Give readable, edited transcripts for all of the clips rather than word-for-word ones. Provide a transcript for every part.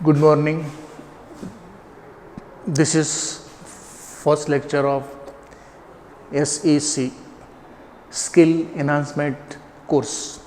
Good morning. This is first lecture of SEC Skill Enhancement course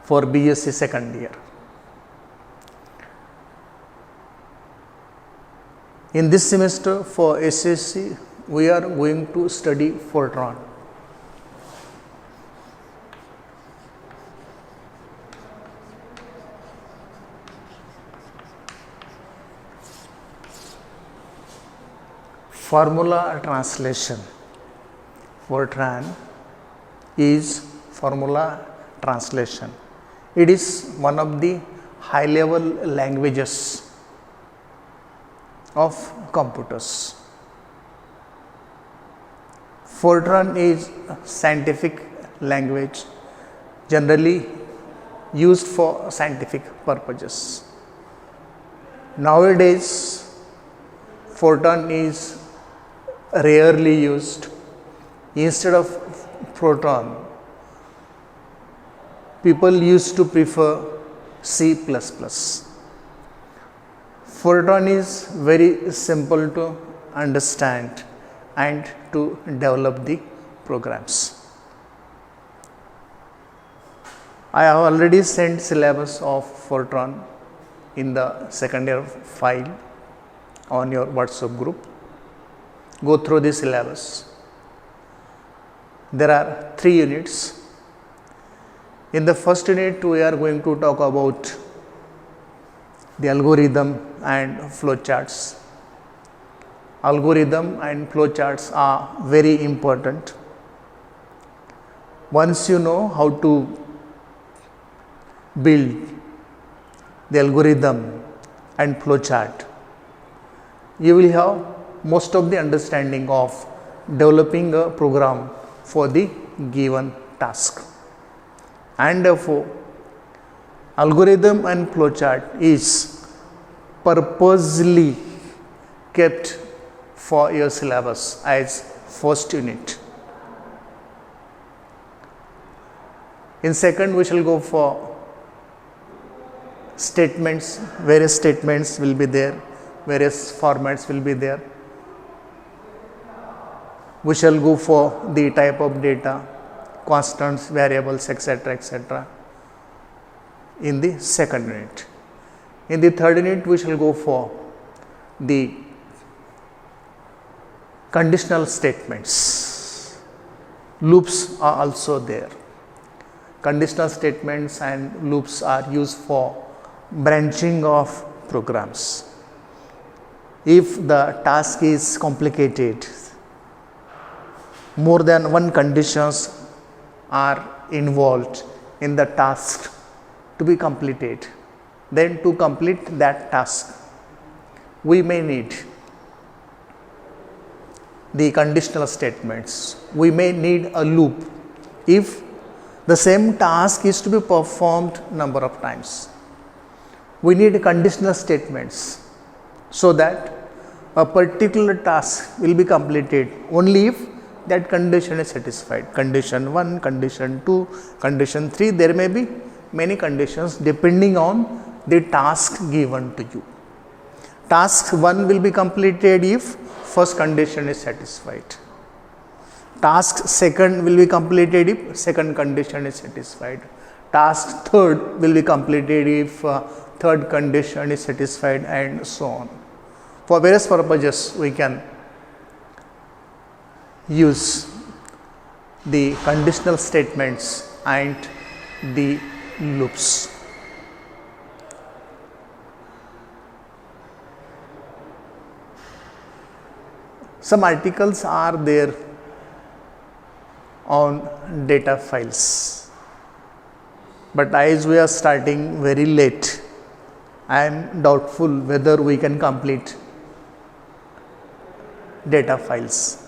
for BSc second year. In this semester for SSC, we are going to study Fortran. Formula translation. Fortran is formula translation. It is one of the high level languages of computers. Fortran is a scientific language generally used for scientific purposes. Nowadays, Fortran is rarely used. Instead of Fortran, people used to prefer C++. Fortran is very simple to understand and to develop the programs. I have already sent syllabus of Fortran in the second year file on your WhatsApp group. Go through the syllabus. There are 3 units. In the first unit, we are going to talk about the algorithm and flowcharts. Algorithm and flowcharts are very important. Once you know how to build the algorithm and flowchart, you will have most of the understanding of developing a program for the given task. And therefore, algorithm and flowchart is purposely kept for your syllabus as first unit. In second, we shall go for statements. Various statements will be there, various formats will be there. We shall go for the type of data, constants, variables, etc. in the second unit. In the third unit, we shall go for the conditional statements. Loops are also there. Conditional statements and loops are used for branching of programs. If the task is complicated, more than one conditions are involved in the task to be completed, then to complete that task, we may need the conditional statements. We may need a loop if the same task is to be performed number of times. We need conditional statements so that a particular task will be completed only if that condition is satisfied. Condition 1, condition 2, condition 3, there may be many conditions depending on the task given to you. Task 1 will be completed if first condition is satisfied. Task 2nd will be completed if second condition is satisfied. Task 3rd will be completed if third condition is satisfied, and so on. For various purposes, we can use the conditional statements and the loops. Some articles are there on data files, but as we are starting very late, I am doubtful whether we can complete data files.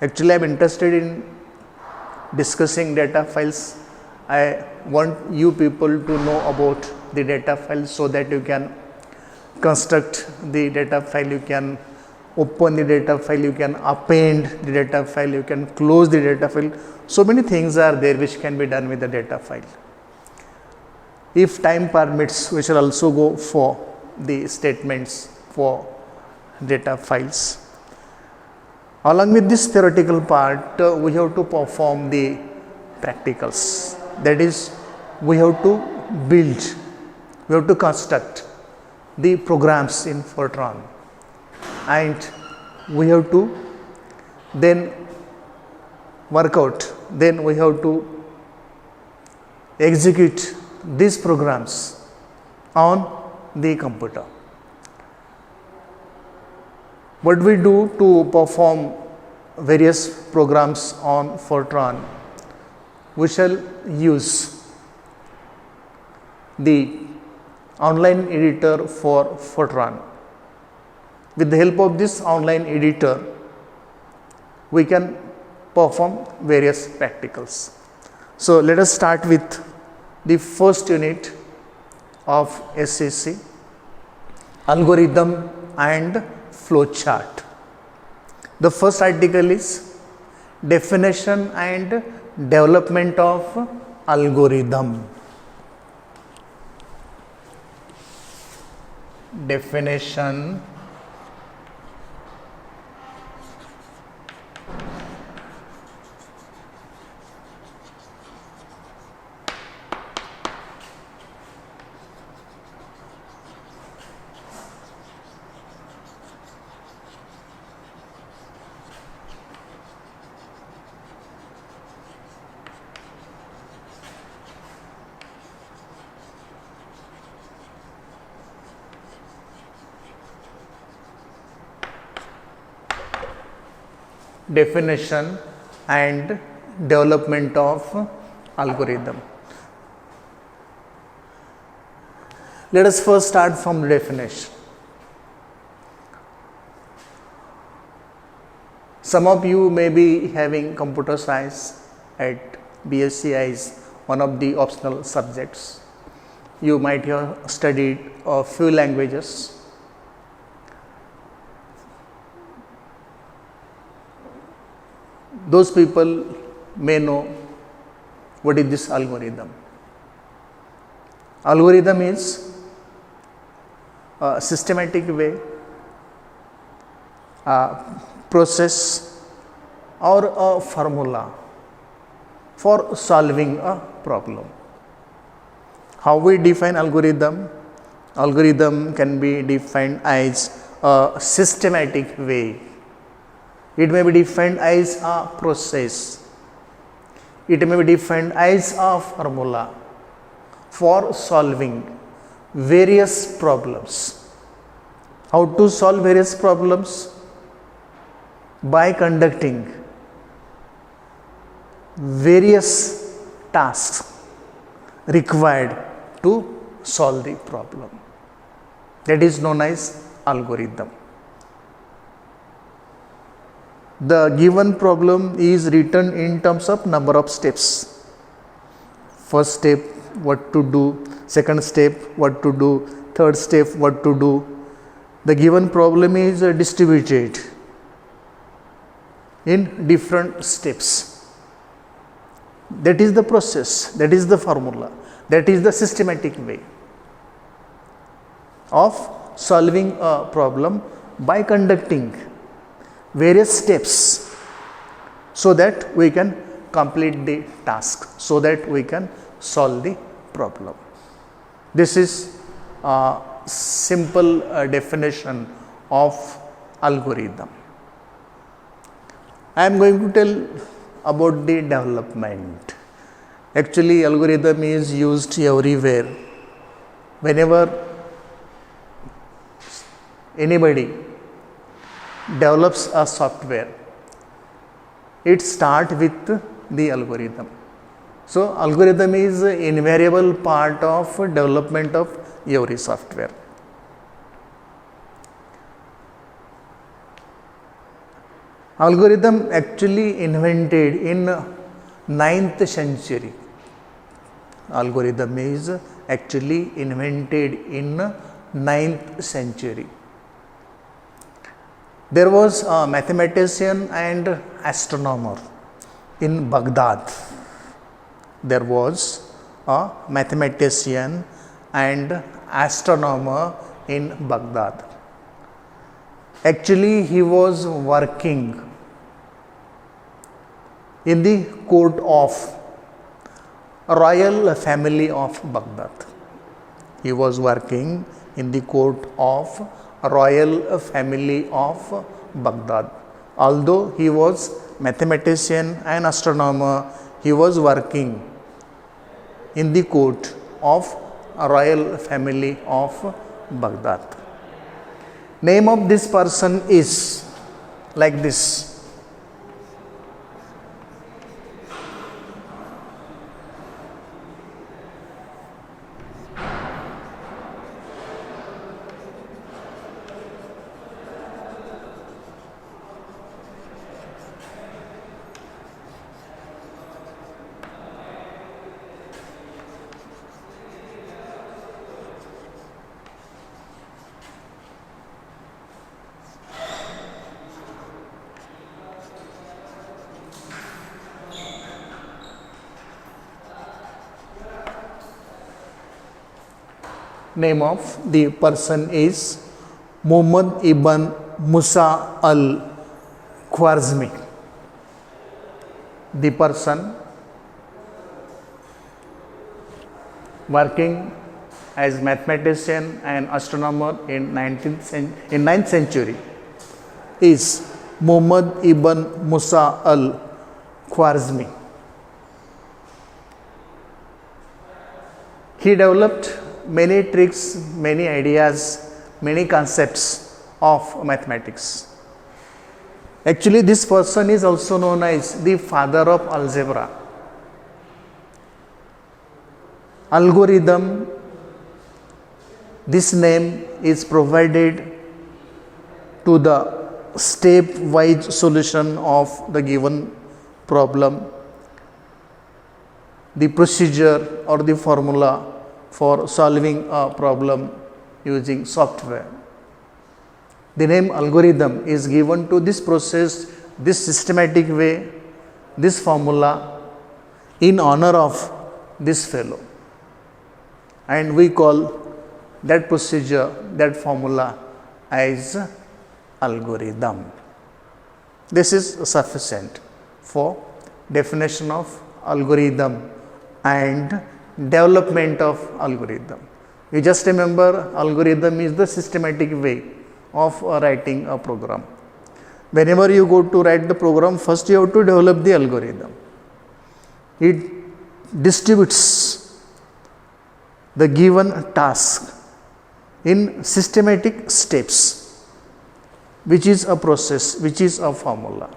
Actually, I am interested in discussing data files. I want you people to know about the data files so that you can construct the data file, you can open the data file, you can append the data file, you can close the data file. So many things are there which can be done with the data file. If time permits, we shall also go for the statements for data files. Along with this theoretical part, we have to perform the practicals. That is, we have to build, we have to construct the programs in Fortran, and we have to then work out, then we have to execute these programs on the computer. What we do to perform various programs on Fortran? We shall use the online editor for Fortran. With the help of this online editor, we can perform various practicals. So let us start with the first unit of SCC, algorithm and flowchart. The first article is definition and development of algorithm. Definition definition and development of algorithm. Let us first start from the definition. Some of you may be having computer science at BSc as one of the optional subjects. You might have studied a few languages. Those people may know what is this algorithm. Algorithm is a systematic way, a process or a formula for solving a problem. How we define algorithm? Algorithm can be defined as a systematic way. It may be defined as a process. It may be defined as a formula for solving various problems. How to solve various problems? By conducting various tasks required to solve the problem. That is known as algorithm. The given problem is written in terms of number of steps. First step, what to do. Second step, what to do. Third step, what to do. The given problem is distributed in different steps. That is the process, that is the formula, that is the systematic way of solving a problem by conducting various steps so that we can complete the task, so that we can solve the problem. This is a simple definition of algorithm. I am going to tell about the development. Actually, algorithm is used everywhere. Whenever anybody develops a software, it starts with the algorithm. So, algorithm is an invariable part of development of every software. Algorithm actually invented in 9th century. Algorithm is actually invented in 9th century. There was a mathematician and astronomer in Baghdad. There was a mathematician and astronomer in Baghdad. Actually, he was working in the court of royal family of Baghdad. He was working in the court of royal family of Baghdad. Although he was mathematician and astronomer, he was working in the court of royal family of Baghdad. Name of this person is like this. Name of the person is Muhammad ibn Musa al-Khwarizmi. The person working as mathematician and astronomer in 9th century is Muhammad ibn Musa al-Khwarizmi. He developed many tricks, many ideas, many concepts of mathematics. Actually, this person is also known as the father of algebra. Algorithm, this name is provided to the step-wise solution of the given problem, the procedure or the formula for solving a problem using software. The name algorithm is given to this process, this systematic way, this formula in honor of this fellow. And we call that procedure, that formula as algorithm. This is sufficient for definition of algorithm and development of algorithm. You just remember, algorithm is the systematic way of writing a program. Whenever you go to write the program, first you have to develop the algorithm. It distributes the given task in systematic steps, which is a process, which is a formula.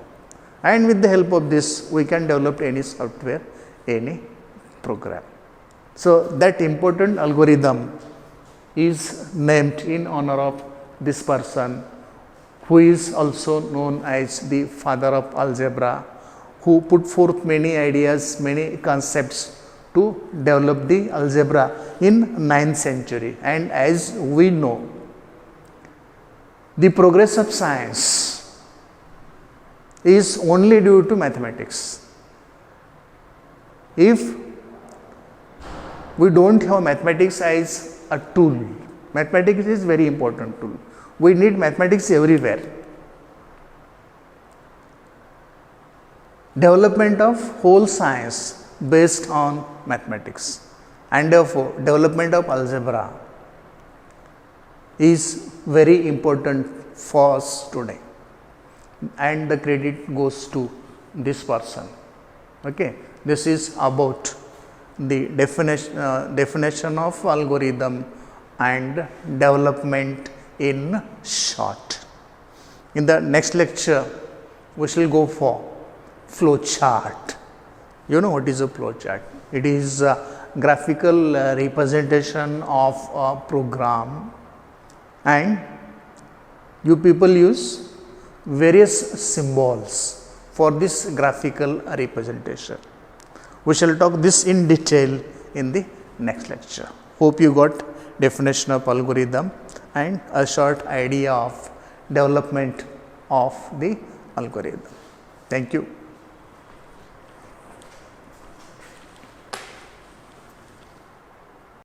And with the help of this, we can develop any software, any program. So, that important algorithm is named in honor of this person, who is also known as the father of algebra, who put forth many ideas, many concepts to develop the algebra in 9th century. And as we know, the progress of science is only due to mathematics. If we don't have mathematics as a tool, mathematics is very important tool. We need mathematics everywhere. Development of whole science based on mathematics, and therefore development of algebra is very important for us today, and the credit goes to this person. Okay, this is about the definition of algorithm and development in short. In the next lecture, we shall go for flow chart. You know what is a flow chart? It is a graphical representation of a program, and you people use various symbols for this graphical representation. We shall talk this in detail in the next lecture. Hope you got definition of algorithm and a short idea of development of the algorithm. Thank you.